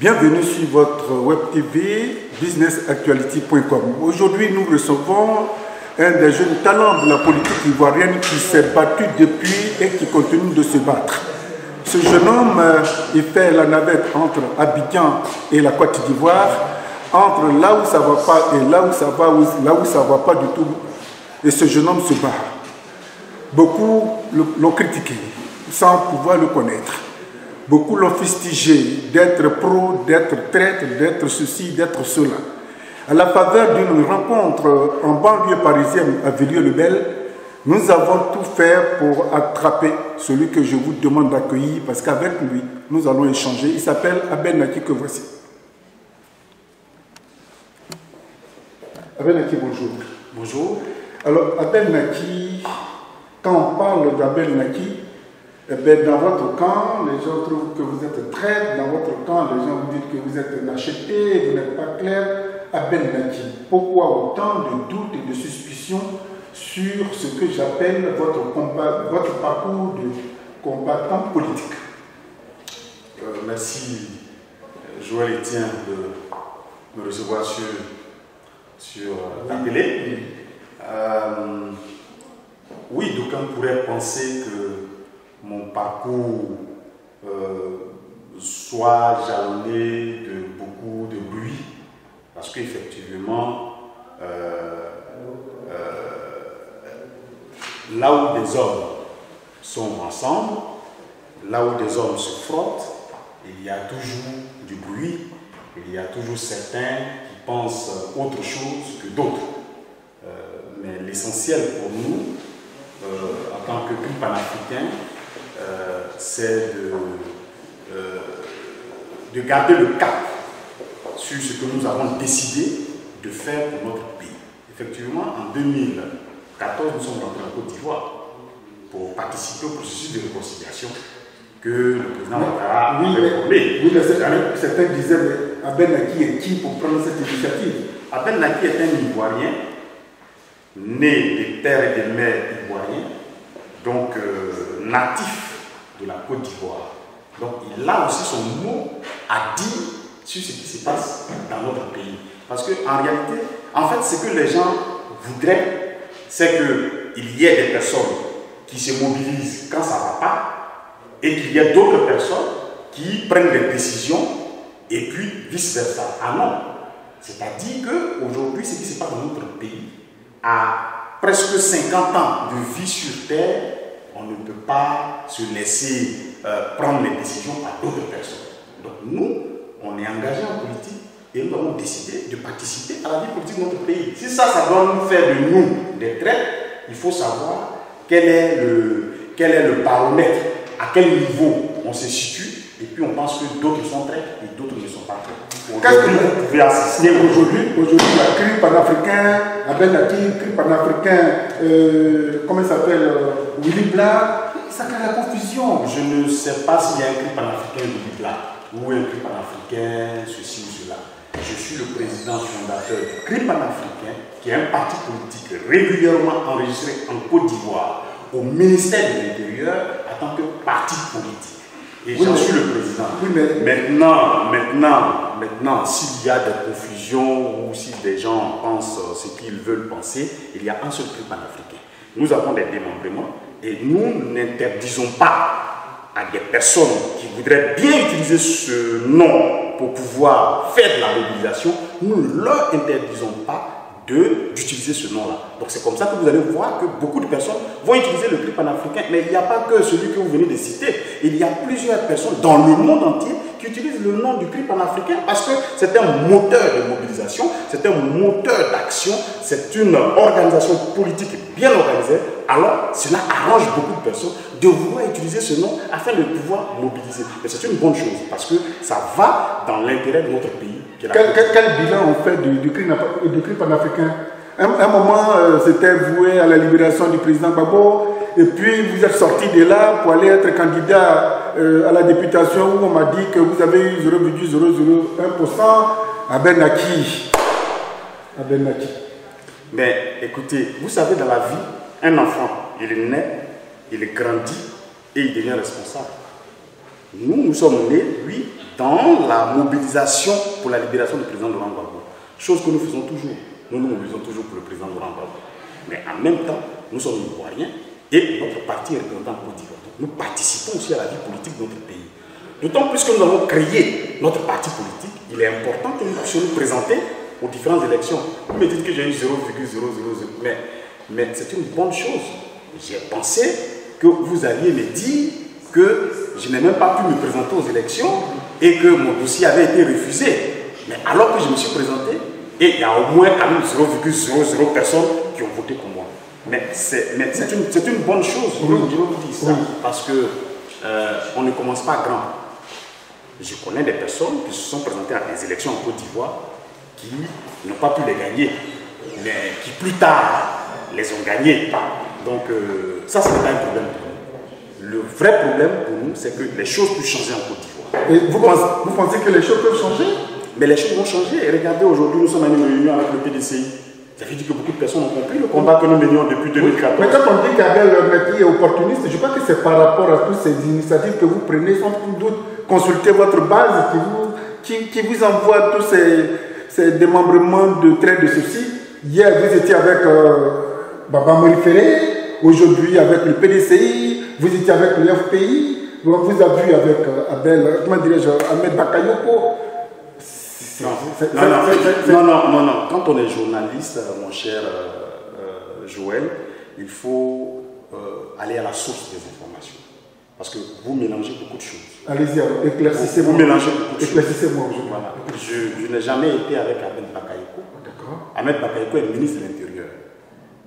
Bienvenue sur votre web TV businessactuality.com. Aujourd'hui, nous recevons un des jeunes talents de la politique ivoirienne qui s'est battu depuis et qui continue de se battre. Ce jeune homme, il fait la navette entre Abidjan et la Côte d'Ivoire, entre là où ça ne va pas et là où ça va, là où ça ne va pas du tout. Et ce jeune homme se bat. Beaucoup l'ont critiqué sans pouvoir le connaître. Beaucoup l'ont fustigé d'être pro, d'être traître, d'être ceci, d'être cela. À la faveur d'une rencontre en banlieue parisienne à Villiers-le-Bel, nous avons tout fait pour attraper celui que je vous demande d'accueillir parce qu'avec lui, nous allons échanger. Il s'appelle Abel Naki que voici. Abel Naki, bonjour. Bonjour. Alors, Abel Naki, quand on parle d'Abel Naki, eh bien, dans votre camp, les gens trouvent que vous êtes traître. Dans votre camp, les gens vous disent que vous êtes nacheté, vous n'êtes pas clair. Abel Naki, pourquoi autant de doutes et de suspicions sur ce que j'appelle votre parcours de combattant politique? Merci, Joël Etienne, de me recevoir sur la télé. Oui, d'aucuns pourraient penser que mon parcours soit jalonné de beaucoup de bruit, parce qu'effectivement, là où des hommes sont ensemble, là où des hommes se frottent, il y a toujours du bruit, il y a toujours certains qui pensent autre chose que d'autres. Mais l'essentiel pour nous, en tant que CRI panafricain, c'est de garder le cap sur ce que nous avons décidé de faire pour notre pays. Effectivement, en 2014, nous sommes rentrés en Côte d'Ivoire pour participer au processus de réconciliation que le président Ouattara avait formé. Oui, certains disaient, mais Abel Naki est qui pour prendre cette initiative? Abel Naki est un Ivoirien, né des pères et des mères ivoiriens, donc natif de la Côte d'Ivoire. Donc il a aussi son mot à dire sur ce qui se passe dans notre pays. Parce qu'en réalité, en fait, ce que les gens voudraient, c'est qu'il y ait des personnes qui se mobilisent quand ça ne va pas, et qu'il y ait d'autres personnes qui prennent des décisions, et puis vice-versa. Ah non. C'est-à-dire qu'aujourd'hui, ce qui se passe dans notre pays, à presque 50 ans de vie sur Terre, on ne peut pas se laisser prendre les décisions par d'autres personnes. Donc nous, on est engagés en politique et nous avons décidé de participer à la vie politique de notre pays. Si ça doit nous faire de nous des traîtres, il faut savoir quel est le baromètre, à quel niveau on se situe, et puis on pense que d'autres sont traîtres et d'autres ne sont pas traîtres. Qu'est-ce que vous pouvez assister aujourd'hui, la CRI panafricain, Abel Naki, CRI panafricain, comment il s'appelle, Willy Bla, ça crée la confusion. Je ne sais pas s'il y a un CRI panafricain Willy Bla ou un CRI panafricain ceci ou cela. Je suis le président fondateur du CRI panafricain, qui est un parti politique régulièrement enregistré en Côte d'Ivoire au ministère de l'Intérieur en tant que parti politique. Et j'en suis le président. Oui, mais... Maintenant, s'il y a des confusions ou si des gens pensent ce qu'ils veulent penser, il y a un seul CRI panafricain. Nous avons des démembrements et nous n'interdisons pas à des personnes qui voudraient bien utiliser ce nom pour pouvoir faire de la mobilisation, nous ne leur interdisons pas d'utiliser ce nom-là. Donc c'est comme ça que vous allez voir que beaucoup de personnes vont utiliser le CRI panafricain, mais il n'y a pas que celui que vous venez de citer. Il y a plusieurs personnes dans le monde entier qui utilisent le nom du CRI panafricain parce que c'est un moteur de mobilisation, c'est un moteur d'action, c'est une organisation politique bien organisée. Alors cela arrange beaucoup de personnes de vouloir utiliser ce nom afin de pouvoir mobiliser. Mais c'est une bonne chose parce que ça va dans l'intérêt de notre pays. Quel bilan on fait du CRI panafricain? Un moment, c'était voué à la libération du président Gbagbo, et puis vous êtes sorti de là pour aller être candidat à la députation où on m'a dit que vous avez eu 0,001% à Abel Naki. Mais écoutez, vous savez, dans la vie, un enfant, il est né, il grandit et il devient responsable. Nous sommes nés, lui, dans la mobilisation pour la libération du président Laurent Gbagbo. Chose que nous faisons toujours. Nous nous mobilisons toujours pour le président Laurent Gbagbo. Mais en même temps, nous sommes ivoiriens et notre parti est représenté en Côte d'Ivoire. Nous participons aussi à la vie politique de notre pays. D'autant plus que nous avons créé notre parti politique, il est important que nous puissions nous présenter aux différentes élections. Vous me dites que j'ai eu 0,000, mais c'est une bonne chose. J'ai pensé que vous alliez me dire que je n'ai même pas pu me présenter aux élections et que mon dossier avait été refusé. Mais alors que je me suis présenté, et il y a au moins 0,00 personnes qui ont voté pour moi. Mais c'est une bonne chose, je vous dis ça, parce que on ne commence pas grand. Je connais des personnes qui se sont présentées à des élections en Côte d'Ivoire qui n'ont pas pu les gagner, mais qui plus tard les ont gagnés. Donc ça, ce n'est pas un problème pour nous. Le vrai problème pour nous, c'est que les choses peuvent changer en Côte d'Ivoire. Et vous pensez que les choses peuvent changer? Mais les choses vont changer. Et regardez, aujourd'hui, nous sommes à une réunion avec le PDCI. Ça veut dire que beaucoup de personnes ont compris le combat que nous menions depuis 2014. Mais quand on dit qu'Abel Mekki est opportuniste, je crois que c'est par rapport à toutes ces initiatives que vous prenez, sans doute consulter votre base qui vous envoie tous ces démembrements de traits de ceci. Hier, vous étiez avec Baba Morifere, aujourd'hui avec le PDCI, vous étiez avec le FPI, vous avez vu avec Ahmed Bakayoko. Non. Quand on est journaliste, mon cher Joël, il faut aller à la source des informations. Parce que vous mélangez beaucoup de choses. Allez-y, éclaircissez-moi. Vous mélangez beaucoup de choses. Éclaircissez-moi. Voilà. Je n'ai jamais été avec Ahmed Bakayoko. D'accord. Ahmed Bakayoko est ministre de l'Intérieur.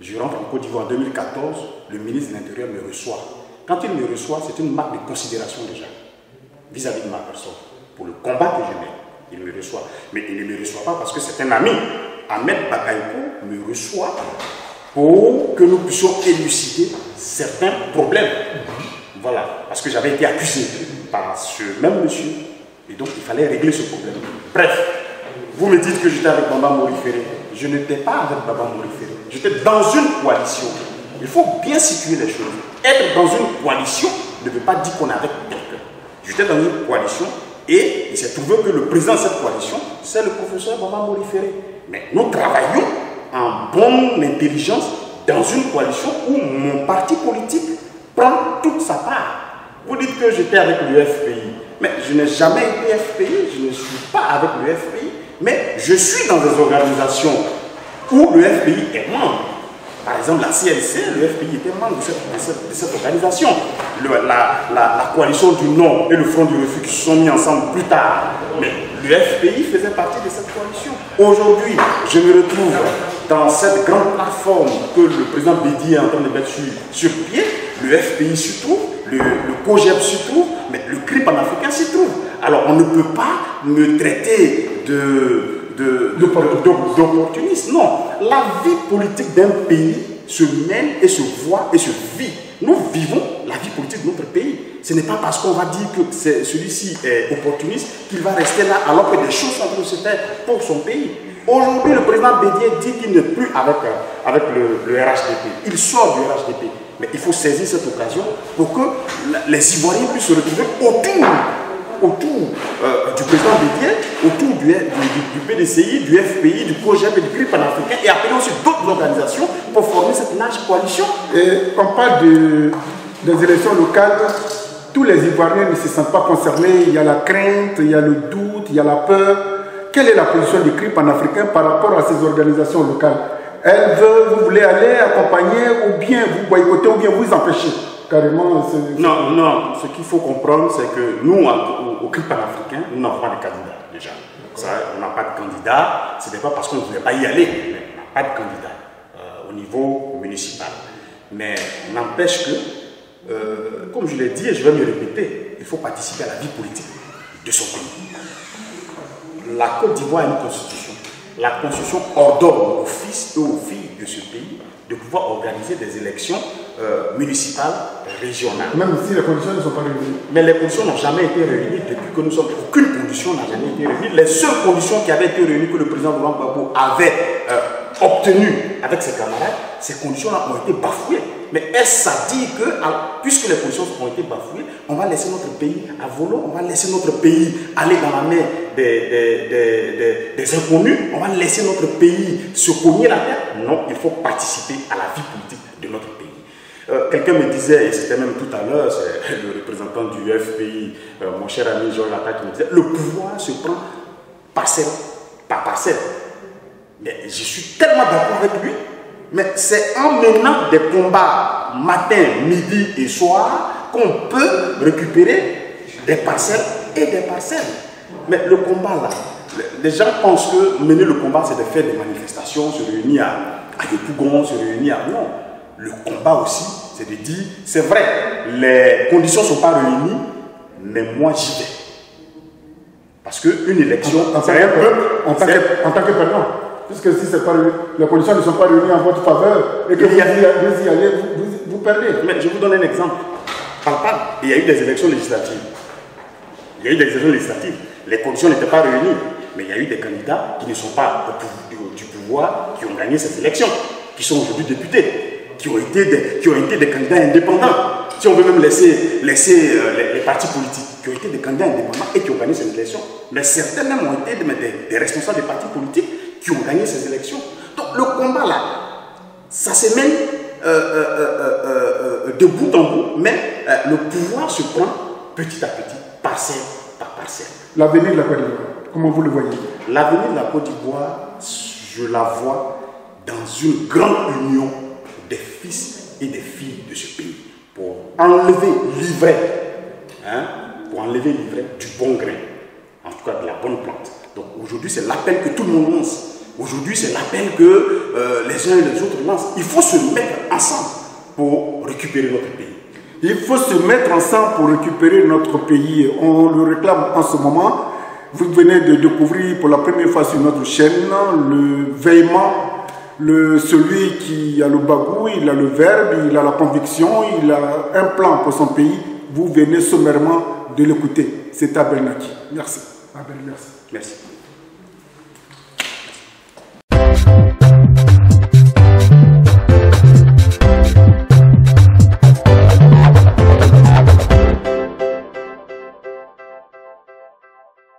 Je rentre en Côte d'Ivoire en 2014, le ministre de l'Intérieur me reçoit. Quand il me reçoit, c'est une marque de considération déjà, vis-à-vis de ma personne, pour le combat que je mène. Il me reçoit. Mais il ne me reçoit pas parce que c'est un ami. Ahmed Bakayoko me reçoit pour que nous puissions élucider certains problèmes. Voilà. Parce que j'avais été accusé par ce même monsieur. Et donc, il fallait régler ce problème. Bref, vous me dites que j'étais avec Baba Morifere. Je n'étais pas avec Baba Morifere. J'étais dans une coalition. Il faut bien situer les choses. Être dans une coalition ne veut pas dire qu'on est avec quelqu'un. J'étais dans une coalition. Et il s'est trouvé que le président de cette coalition, c'est le professeur Baba Morifere. Mais nous travaillons en bonne intelligence dans une coalition où mon parti politique prend toute sa part. Vous dites que j'étais avec le FPI. Mais je n'ai jamais été FPI, je ne suis pas avec le FPI. Mais je suis dans des organisations où le FPI est membre. Par exemple, la CLC, le FPI était membre de cette organisation. La coalition du Nord et le Front du Refus qui se sont mis ensemble plus tard. Mais le FPI faisait partie de cette coalition. Aujourd'hui, je me retrouve dans cette grande plateforme que le président Bédi est en train de mettre sur pied. Le FPI s'y trouve, le COGEP s'y trouve, mais le CRI panafricain s'y trouve. Alors on ne peut pas me traiter d'opportuniste. Non, la vie politique d'un pays se mène et se voit et se vit. Nous vivons la vie politique de notre pays. Ce n'est pas parce qu'on va dire que celui-ci est opportuniste qu'il va rester là alors que des choses sont en train de se faire pour son pays. Aujourd'hui, le président Bédier dit qu'il n'est plus avec le RHDP. Il sort du RHDP. Mais il faut saisir cette occasion pour que les Ivoiriens puissent se retrouver autour du président Bédier, autour du PDCI, du FPI, du COGEP et du CRI panafricain et appeler aussi d'autres organisations pour former cette large coalition. Et on parle des élections locales, tous les Ivoiriens ne se sentent pas concernés, il y a la crainte, il y a le doute, il y a la peur. Quelle est la position du CRI panafricain par rapport à ces organisations locales? Vous voulez aller accompagner ou bien vous boycotter ou bien vous empêcher carrément? Non, ce qu'il faut comprendre, c'est que nous, au CRI panafricain, nous n'avons pas de candidat déjà. Ça, on n'a pas de candidat, ce n'est pas parce qu'on ne voulait pas y aller, mais on n'a pas de candidat au niveau municipal. Mais n'empêche que, comme je l'ai dit et je vais me répéter, il faut participer à la vie politique de son pays. La Côte d'Ivoire a une constitution. La constitution ordonne aux fils et aux filles de ce pays de pouvoir organiser des élections municipales régionales. Même si les conditions ne sont pas réunies. Mais les conditions n'ont jamais été réunies depuis que nous sommes. Aucune condition n'a jamais été réunie. Les seules conditions qui avaient été réunies que le président Laurent Gbagbo avait obtenues avec ses camarades, ces conditions-là ont été bafouées. Mais est-ce à dire que, puisque les conditions ont été bafouées, on va laisser notre pays à volo, on va laisser notre pays aller dans la mer des inconnus, on va laisser notre pays se cogner la tête? Non, il faut participer à la vie politique de notre pays. Quelqu'un me disait, et c'était même tout à l'heure, c'est le représentant du FPI, mon cher ami Georges Lata, qui me disait, le pouvoir se prend parcelle par parcelle. Mais je suis tellement d'accord avec lui, mais c'est en menant des combats matin, midi et soir qu'on peut récupérer des parcelles et des parcelles. Mais le combat là, les gens pensent que mener le combat c'est de faire des manifestations, se réunir à Yopougon, se réunir à... Non, le combat aussi c'est de dire, c'est vrai, les conditions ne sont pas réunies, mais moi j'y vais. Parce qu'une élection, c'est un peuple. En tant que perdant, puisque si les conditions ne sont pas réunies en votre faveur et que vous y allez, vous perdez. Mais je vous donne un exemple. Il y a eu des élections législatives. Les conditions n'étaient pas réunies. Mais il y a eu des candidats qui ne sont pas du pouvoir, qui ont gagné cette élection, qui sont aujourd'hui députés, qui ont été des candidats indépendants. Si on veut même laisser les partis politiques, qui ont été des candidats indépendants et qui ont gagné ces élections. Mais certains même ont été des responsables des partis politiques qui ont gagné ces élections. Donc le combat là, ça se mène de bout en bout, mais le pouvoir se prend petit à petit, parcelle par parcelle. L'avenir de la Côte d'Ivoire, comment vous le voyez? L'avenir de la Côte d'Ivoire, je la vois dans une grande union des fils et des filles de ce pays pour enlever l'ivraie, du bon grain, en tout cas de la bonne plante. Donc aujourd'hui, c'est l'appel que tout le monde lance. Aujourd'hui, c'est l'appel que les uns et les autres lancent. Il faut se mettre ensemble pour récupérer notre pays. Il faut se mettre ensemble pour récupérer notre pays. On le réclame en ce moment. Vous venez de découvrir pour la première fois sur notre chaîne le véhément, celui qui a le bagou, il a le verbe, il a la conviction, il a un plan pour son pays. Vous venez sommairement de l'écouter. C'est Abel Naki. Merci. Abel, merci. Merci.